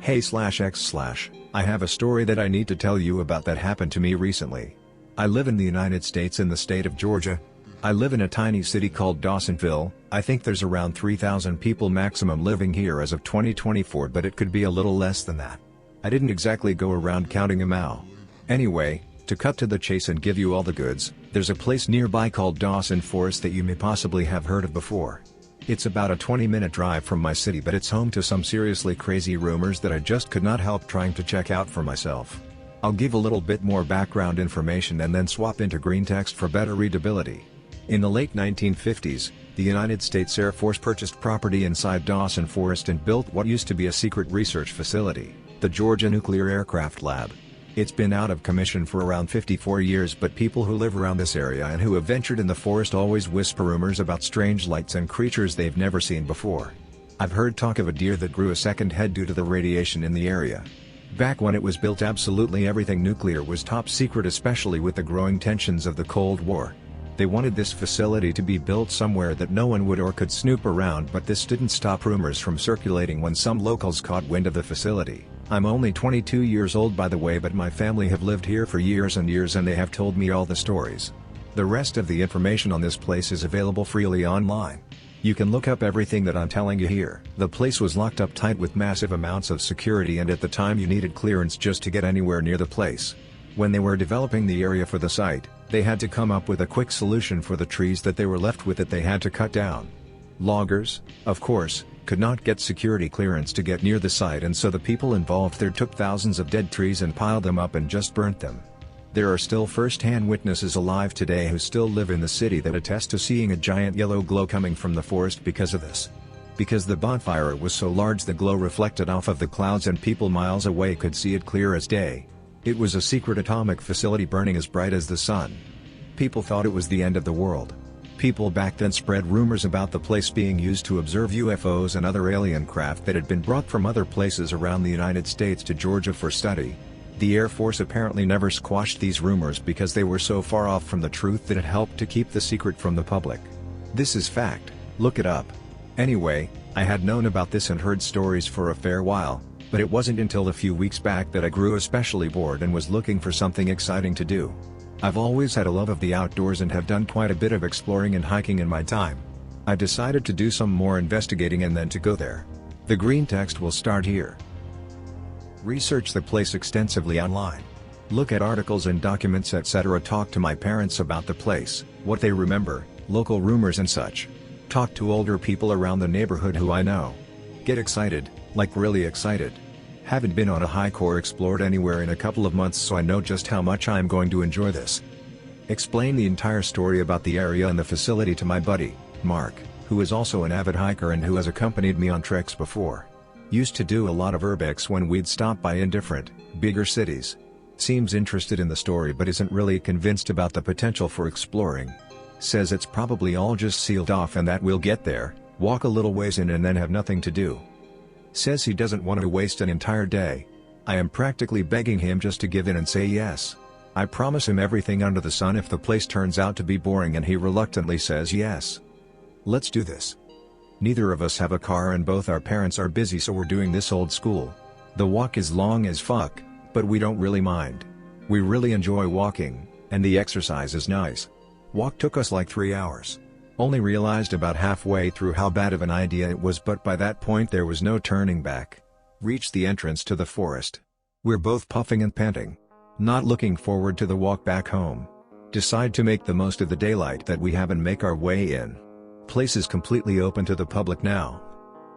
Hey/X/, I have a story that I need to tell you about that happened to me recently. I live in the United States in the state of Georgia. I live in a tiny city called Dawsonville. I think there's around 3,000 people maximum living here as of 2024, but it could be a little less than that. I didn't exactly go around counting them out. Anyway, to cut to the chase and give you all the goods, there's a place nearby called Dawson Forest that you may possibly have heard of before. It's about a 20-minute drive from my city, but it's home to some seriously crazy rumors that I just could not help trying to check out for myself. I'll give a little bit more background information and then swap into Greentext for better readability. In the late 1950s, the United States Air Force purchased property inside Dawson Forest and built what used to be a secret research facility, the Georgia Nuclear Aircraft Lab. It's been out of commission for around 54 years, but people who live around this area and who have ventured in the forest always whisper rumors about strange lights and creatures they've never seen before. I've heard talk of a deer that grew a second head due to the radiation in the area. Back when it was built, absolutely everything nuclear was top secret, especially with the growing tensions of the Cold War. They wanted this facility to be built somewhere that no one would or could snoop around, but this didn't stop rumors from circulating when some locals caught wind of the facility. I'm only 22 years old, by the way, but my family have lived here for years and years and they have told me all the stories. The rest of the information on this place is available freely online. You can look up everything that I'm telling you here. The place was locked up tight with massive amounts of security, and at the time you needed clearance just to get anywhere near the place. When they were developing the area for the site, they had to come up with a quick solution for the trees that they were left with that they had to cut down. Loggers, of course, could not get security clearance to get near the site, and so the people involved there took thousands of dead trees and piled them up and just burnt them. There are still first-hand witnesses alive today who still live in the city that attest to seeing a giant yellow glow coming from the forest because of this. Because the bonfire was so large, the glow reflected off of the clouds and people miles away could see it clear as day. It was a secret atomic facility burning as bright as the sun. People thought it was the end of the world. People back then spread rumors about the place being used to observe UFOs and other alien craft that had been brought from other places around the United States to Georgia for study. The Air Force apparently never squashed these rumors because they were so far off from the truth that it helped to keep the secret from the public. This is fact, look it up. Anyway, I had known about this and heard stories for a fair while, but it wasn't until a few weeks back that I grew especially bored and was looking for something exciting to do. I've always had a love of the outdoors and have done quite a bit of exploring and hiking in my time. I decided to do some more investigating and then to go there. The Greentext will start here. Research the place extensively online. Look at articles and documents, etc. Talk to my parents about the place, what they remember, local rumors and such. Talk to older people around the neighborhood who I know. Get excited, like really excited. Haven't been on a hike or explored anywhere in a couple of months, so I know just how much I'm going to enjoy this. Explain the entire story about the area and the facility to my buddy, Mark, who is also an avid hiker and who has accompanied me on treks before. Used to do a lot of urbex when we'd stop by in different, bigger cities. Seems interested in the story but isn't really convinced about the potential for exploring. Says it's probably all just sealed off and that we'll get there, walk a little ways in and then have nothing to do. Says he doesn't want to waste an entire day. I am practically begging him just to give in and say yes. I promise him everything under the sun if the place turns out to be boring, and he reluctantly says yes. Let's do this. Neither of us have a car and both our parents are busy, so we're doing this old school. The walk is long as fuck, but we don't really mind. We really enjoy walking, and the exercise is nice. Walk took us like 3 hours. Only realized about halfway through how bad of an idea it was, but by that point there was no turning back. Reached the entrance to the forest. We're both puffing and panting. Not looking forward to the walk back home. Decide to make the most of the daylight that we have and make our way in. Place is completely open to the public now.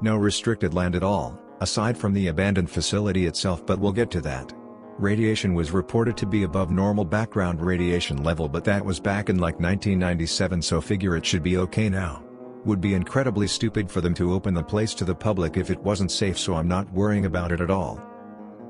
No restricted land at all, aside from the abandoned facility itself, but we'll get to that. Radiation was reported to be above normal background radiation level, but that was back in like 1997, so figure it should be okay now. Would be incredibly stupid for them to open the place to the public if it wasn't safe, so I'm not worrying about it at all.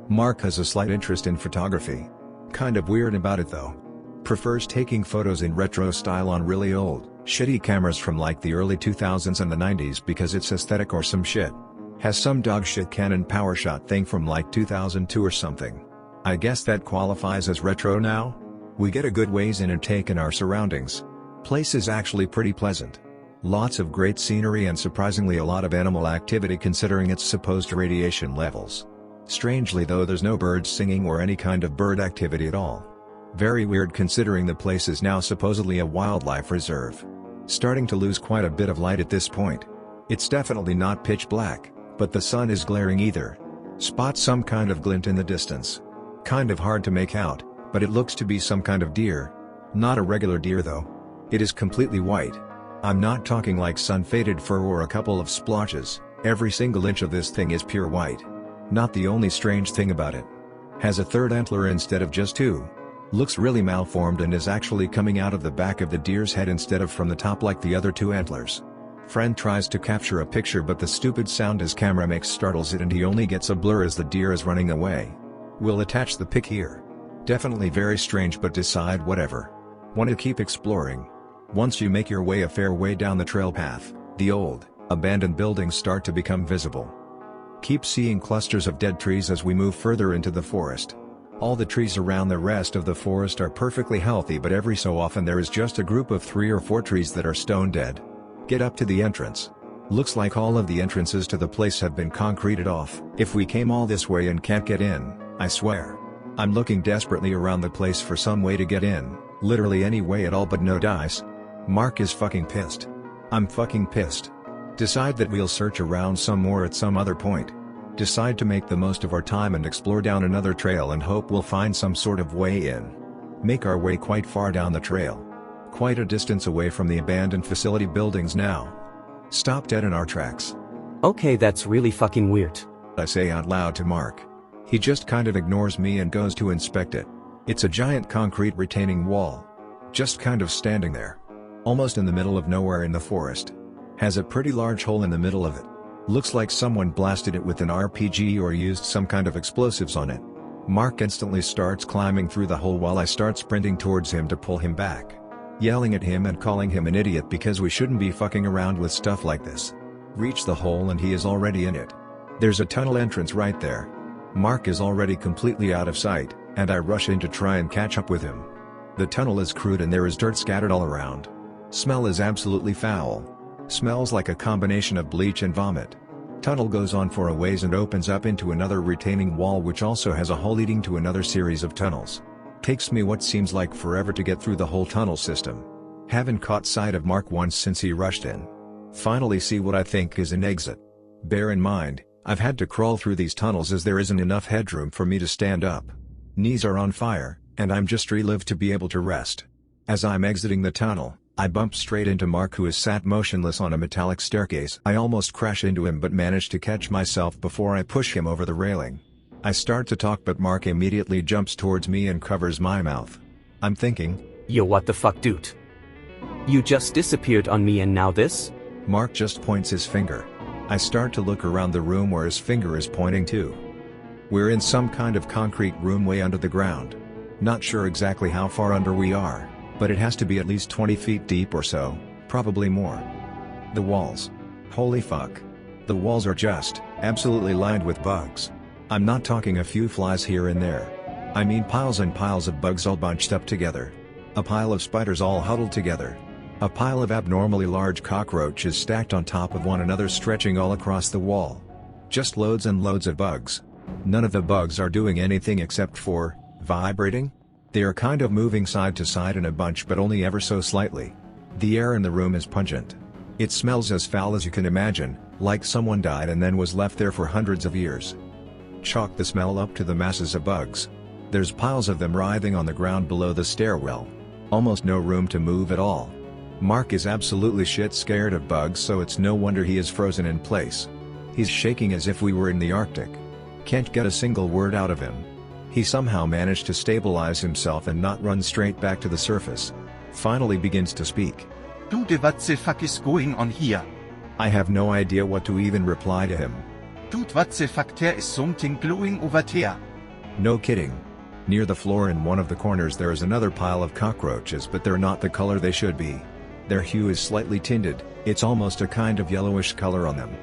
Mark has a slight interest in photography. Kind of weird about it though. Prefers taking photos in retro style on really old, shitty cameras from like the early 2000s and the 90s because it's aesthetic or some shit. Has some dog shit Canon PowerShot thing from like 2002 or something. I guess that qualifies as retro now? We get a good ways in and take in our surroundings. Place is actually pretty pleasant. Lots of great scenery and surprisingly a lot of animal activity considering its supposed radiation levels. Strangely though, there's no birds singing or any kind of bird activity at all. Very weird considering the place is now supposedly a wildlife reserve. Starting to lose quite a bit of light at this point. It's definitely not pitch black, but the sun is glaring either. Spot some kind of glint in the distance. Kind of hard to make out, but it looks to be some kind of deer. Not a regular deer though. It is completely white. I'm not talking like sun-faded fur or a couple of splotches, every single inch of this thing is pure white. Not the only strange thing about it. Has a third antler instead of just two. Looks really malformed and is actually coming out of the back of the deer's head instead of from the top like the other two antlers. Friend tries to capture a picture but the stupid sound his camera makes startles it and he only gets a blur as the deer is running away. We'll attach the pic here. Definitely very strange but decide whatever. Want to keep exploring. Once you make your way a fair way down the trail path, the old, abandoned buildings start to become visible. Keep seeing clusters of dead trees as we move further into the forest. All the trees around the rest of the forest are perfectly healthy but every so often there is just a group of 3 or 4 trees that are stone dead. Get up to the entrance. Looks like all of the entrances to the place have been concreted off. If we came all this way and can't get in, I swear. I'm looking desperately around the place for some way to get in, literally any way at all but no dice. Mark is fucking pissed. I'm fucking pissed. Decide that we'll search around some more at some other point. Decide to make the most of our time and explore down another trail and hope we'll find some sort of way in. Make our way quite far down the trail. Quite a distance away from the abandoned facility buildings now. Stop dead in our tracks. Okay, that's really fucking weird. I say out loud to Mark. He just kind of ignores me and goes to inspect it. It's a giant concrete retaining wall. Just kind of standing there. Almost in the middle of nowhere in the forest. Has a pretty large hole in the middle of it. Looks like someone blasted it with an RPG or used some kind of explosives on it. Mark instantly starts climbing through the hole while I start sprinting towards him to pull him back. Yelling at him and calling him an idiot because we shouldn't be fucking around with stuff like this. Reach the hole and he is already in it. There's a tunnel entrance right there. Mark is already completely out of sight, and I rush in to try and catch up with him. The tunnel is crude and there is dirt scattered all around. Smell is absolutely foul. Smells like a combination of bleach and vomit. Tunnel goes on for a ways and opens up into another retaining wall which also has a hole leading to another series of tunnels. Takes me what seems like forever to get through the whole tunnel system. Haven't caught sight of Mark once since he rushed in. Finally see what I think is an exit. Bear in mind, I've had to crawl through these tunnels as there isn't enough headroom for me to stand up. Knees are on fire, and I'm just relieved to be able to rest. As I'm exiting the tunnel, I bump straight into Mark who is sat motionless on a metallic staircase. I almost crash into him but manage to catch myself before I push him over the railing. I start to talk but Mark immediately jumps towards me and covers my mouth. I'm thinking, Yo, what the fuck, dude? You just disappeared on me and now this? Mark just points his finger. I start to look around the room where his finger is pointing to. We're in some kind of concrete room way under the ground. Not sure exactly how far under we are, but it has to be at least 20 feet deep or so, probably more. The walls. Holy fuck. The walls are just, absolutely lined with bugs. I'm not talking a few flies here and there. I mean piles and piles of bugs all bunched up together. A pile of spiders all huddled together. A pile of abnormally large cockroaches stacked on top of one another stretching all across the wall. Just loads and loads of bugs. None of the bugs are doing anything except for, vibrating? They are kind of moving side to side in a bunch but only ever so slightly. The air in the room is pungent. It smells as foul as you can imagine, like someone died and then was left there for hundreds of years. Chalk the smell up to the masses of bugs. There's piles of them writhing on the ground below the stairwell. Almost no room to move at all. Mark is absolutely shit scared of bugs so it's no wonder he is frozen in place. He's shaking as if we were in the Arctic. Can't get a single word out of him. He somehow managed to stabilize himself and not run straight back to the surface. Finally begins to speak. Dude, what the fuck is going on here? I have no idea what to even reply to him. Dude, what the fuck, there is something glowing over there. No kidding. Near the floor in one of the corners there is another pile of cockroaches but they're not the color they should be. Their hue is slightly tinted, it's almost a kind of yellowish color on them.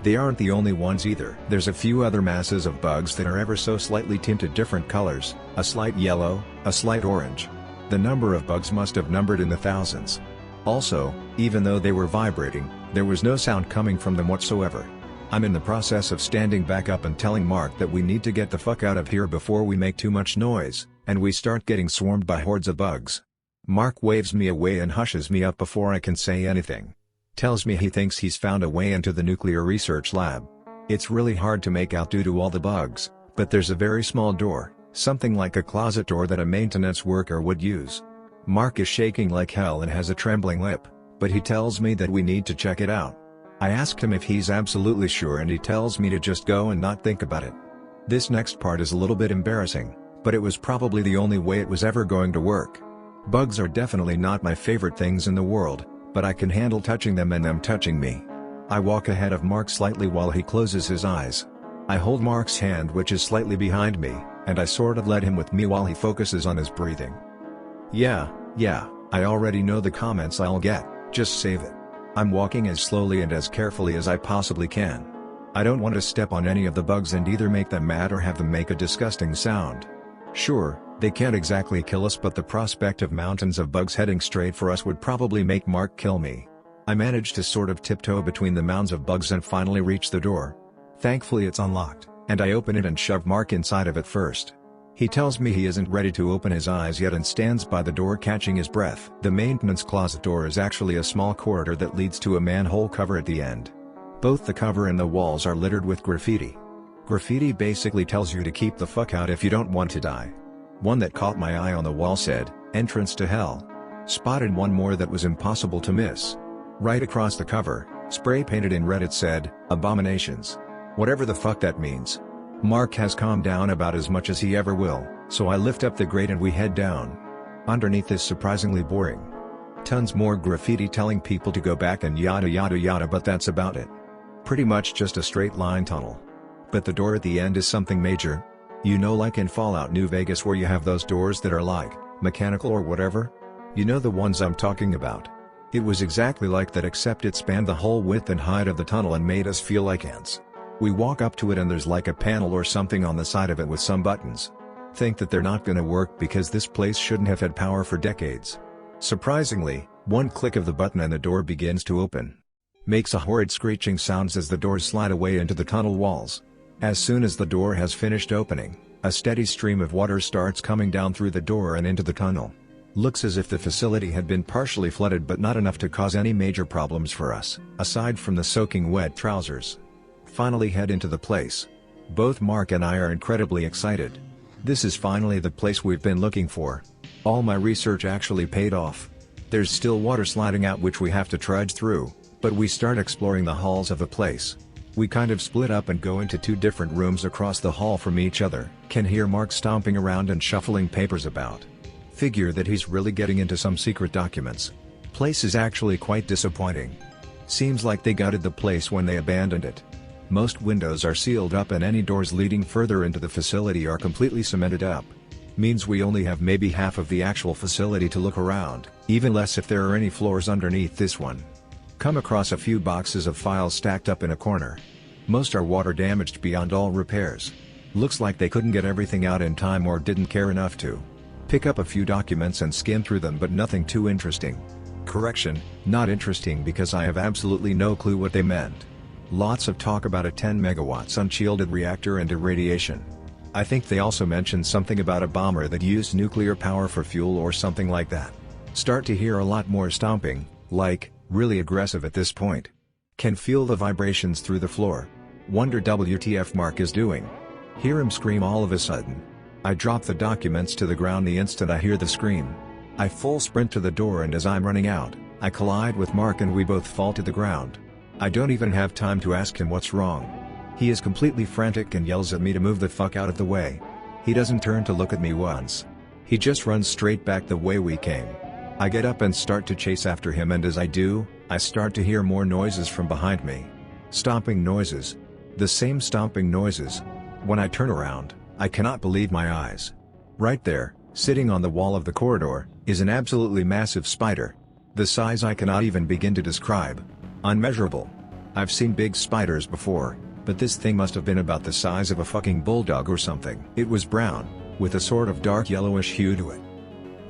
They aren't the only ones either. There's a few other masses of bugs that are ever so slightly tinted different colors, a slight yellow, a slight orange. The number of bugs must have numbered in the thousands. Also, even though they were vibrating, there was no sound coming from them whatsoever. I'm in the process of standing back up and telling Mark that we need to get the fuck out of here before we make too much noise, and we start getting swarmed by hordes of bugs. Mark waves me away and hushes me up before I can say anything. Tells me he thinks he's found a way into the nuclear research lab. It's really hard to make out due to all the bugs, but there's a very small door, something like a closet door that a maintenance worker would use. Mark is shaking like hell and has a trembling lip, but he tells me that we need to check it out. I asked him if he's absolutely sure and he tells me to just go and not think about it. This next part is a little bit embarrassing, but it was probably the only way it was ever going to work. Bugs are definitely not my favorite things in the world, but I can handle touching them and them touching me. I walk ahead of Mark slightly while he closes his eyes. I hold Mark's hand which is slightly behind me, and I sort of let him with me while he focuses on his breathing. Yeah, I already know the comments I'll get, just save it. I'm walking as slowly and as carefully as I possibly can. I don't want to step on any of the bugs and either make them mad or have them make a disgusting sound. Sure, they can't exactly kill us, but the prospect of mountains of bugs heading straight for us would probably make Mark kill me. I manage to sort of tiptoe between the mounds of bugs and finally reach the door. Thankfully it's unlocked, and I open it and shove Mark inside of it first. He tells me he isn't ready to open his eyes yet and stands by the door catching his breath. The maintenance closet door is actually a small corridor that leads to a manhole cover at the end. Both the cover and the walls are littered with graffiti. Graffiti basically tells you to keep the fuck out if you don't want to die. One that caught my eye on the wall said, "Entrance to Hell." Spotted one more that was impossible to miss. Right across the cover, spray painted in red it said, "Abominations." Whatever the fuck that means. Mark has calmed down about as much as he ever will, so I lift up the grate and we head down. Underneath is surprisingly boring. Tons more graffiti telling people to go back and yada yada yada, but that's about it. Pretty much just a straight line tunnel. But the door at the end is something major. You know, like in Fallout New Vegas where you have those doors that are like, mechanical or whatever? You know the ones I'm talking about. It was exactly like that, except it spanned the whole width and height of the tunnel and made us feel like ants. We walk up to it and there's like a panel or something on the side of it with some buttons. Think that they're not gonna work because this place shouldn't have had power for decades. Surprisingly, one click of the button and the door begins to open. Makes a horrid screeching sounds as the doors slide away into the tunnel walls. As soon as the door has finished opening, a steady stream of water starts coming down through the door and into the tunnel. Looks as if the facility had been partially flooded, but not enough to cause any major problems for us, aside from the soaking wet trousers. Finally head into the place. Both Mark and I are incredibly excited. This is finally the place we've been looking for. All my research actually paid off. There's still water sliding out which we have to trudge through, but we start exploring the halls of the place. We kind of split up and go into two different rooms across the hall from each other. Can hear Mark stomping around and shuffling papers about. Figure that he's really getting into some secret documents. Place is actually quite disappointing. Seems like they gutted the place when they abandoned it. Most windows are sealed up and any doors leading further into the facility are completely cemented up. Means we only have maybe half of the actual facility to look around, even less if there are any floors underneath this one. Come across a few boxes of files stacked up in a corner. Most are water damaged beyond all repairs. Looks like they couldn't get everything out in time or didn't care enough to. Pick up a few documents and skim through them, but nothing too interesting. Correction, not interesting because I have absolutely no clue what they meant. Lots of talk about a 10 megawatts unshielded reactor and irradiation. I think they also mentioned something about a bomber that used nuclear power for fuel or something like that. Start to hear a lot more stomping, like, really aggressive at this point. Can feel the vibrations through the floor. Wonder WTF Mark is doing. Hear him scream all of a sudden. I drop the documents to the ground the instant I hear the scream. I full sprint to the door and as I'm running out, I collide with Mark and we both fall to the ground. I don't even have time to ask him what's wrong. He is completely frantic and yells at me to move the fuck out of the way. He doesn't turn to look at me once. He just runs straight back the way we came. I get up and start to chase after him, and as I do, I start to hear more noises from behind me. Stomping noises. The same stomping noises. When I turn around, I cannot believe my eyes. Right there, sitting on the wall of the corridor, is an absolutely massive spider. The size I cannot even begin to describe. Unmeasurable. I've seen big spiders before, but this thing must have been about the size of a fucking bulldog or something. It was brown, with a sort of dark yellowish hue to it.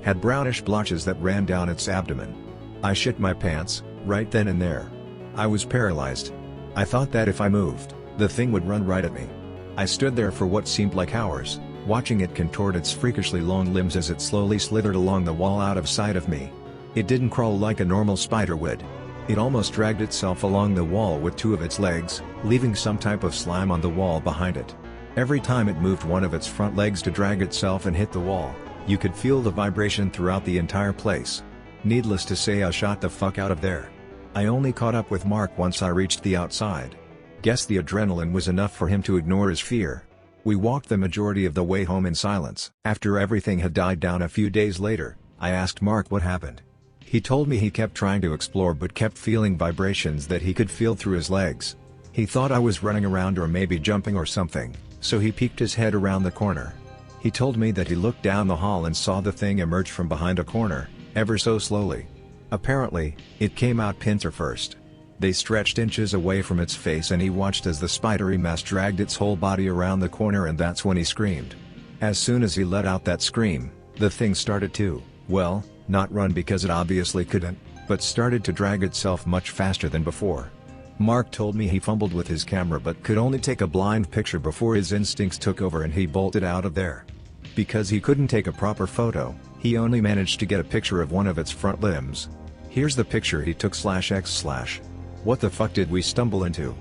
Had brownish blotches that ran down its abdomen. I shit my pants, right then and there. I was paralyzed. I thought that if I moved, the thing would run right at me. I stood there for what seemed like hours, watching it contort its freakishly long limbs as it slowly slithered along the wall out of sight of me. It didn't crawl like a normal spider would. It almost dragged itself along the wall with two of its legs, leaving some type of slime on the wall behind it. Every time it moved one of its front legs to drag itself and hit the wall, you could feel the vibration throughout the entire place. Needless to say, I shot the fuck out of there. I only caught up with Mark once I reached the outside. Guess the adrenaline was enough for him to ignore his fear. We walked the majority of the way home in silence. After everything had died down a few days later, I asked Mark what happened. He told me he kept trying to explore but kept feeling vibrations that he could feel through his legs. He thought I was running around or maybe jumping or something, so he peeked his head around the corner. He told me that he looked down the hall and saw the thing emerge from behind a corner, ever so slowly. Apparently, it came out pincer first. They stretched inches away from its face and he watched as the spidery mass dragged its whole body around the corner, and that's when he screamed. As soon as he let out that scream, the thing started to, well, not run because it obviously couldn't, but started to drag itself much faster than before. Mark told me he fumbled with his camera but could only take a blind picture before his instincts took over and he bolted out of there. Because he couldn't take a proper photo, he only managed to get a picture of one of its front limbs. Here's the picture he took /x/. What the fuck did we stumble into?